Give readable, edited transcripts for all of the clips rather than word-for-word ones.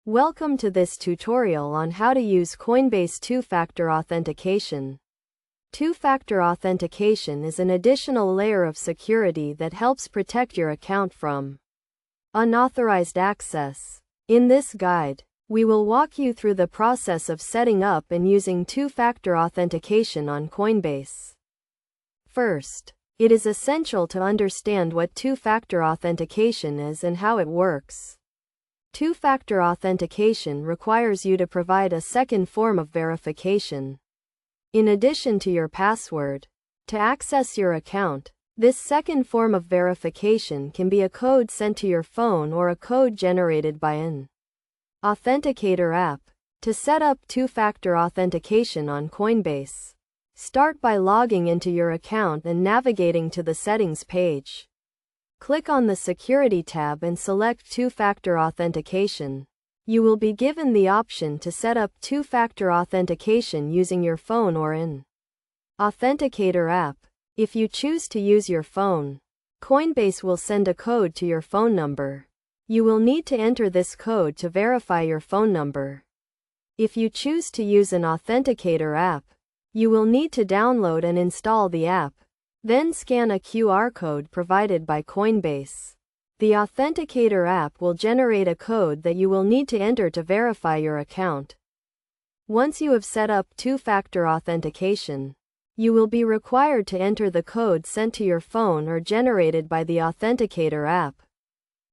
Welcome to this tutorial on how to use Coinbase two-factor authentication. Two-factor authentication is an additional layer of security that helps protect your account from unauthorized access. In this guide, we will walk you through the process of setting up and using two-factor authentication on Coinbase. First, it is essential to understand what two-factor authentication is and how it works. Two-factor authentication requires you to provide a second form of verification. In addition to your password, to access your account, this second form of verification can be a code sent to your phone or a code generated by an authenticator app. To set up two-factor authentication on Coinbase, start by logging into your account and navigating to the Settings page. Click on the Security tab and select Two-Factor Authentication. You will be given the option to set up two-factor authentication using your phone or an authenticator app. If you choose to use your phone, Coinbase will send a code to your phone number. You will need to enter this code to verify your phone number. If you choose to use an authenticator app, you will need to download and install the app. Then scan a QR code provided by Coinbase. The Authenticator app will generate a code that you will need to enter to verify your account. Once you have set up two-factor authentication, you will be required to enter the code sent to your phone or generated by the Authenticator app.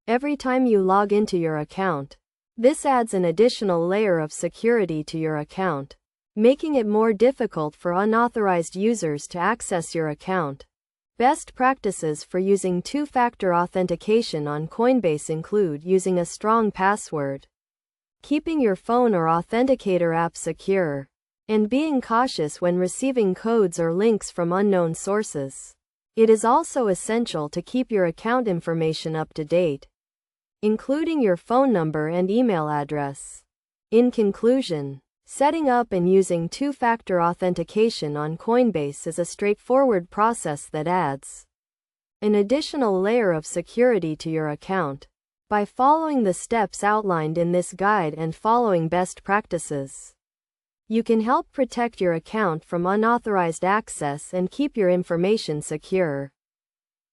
Every time you log into your account, this adds an additional layer of security to your account, making it more difficult for unauthorized users to access your account. Best practices for using two-factor authentication on Coinbase include using a strong password, keeping your phone or authenticator app secure, and being cautious when receiving codes or links from unknown sources. It is also essential to keep your account information up to date, including your phone number and email address. In conclusion, setting up and using two-factor authentication on Coinbase is a straightforward process that adds an additional layer of security to your account. By following the steps outlined in this guide and following best practices, you can help protect your account from unauthorized access and keep your information secure.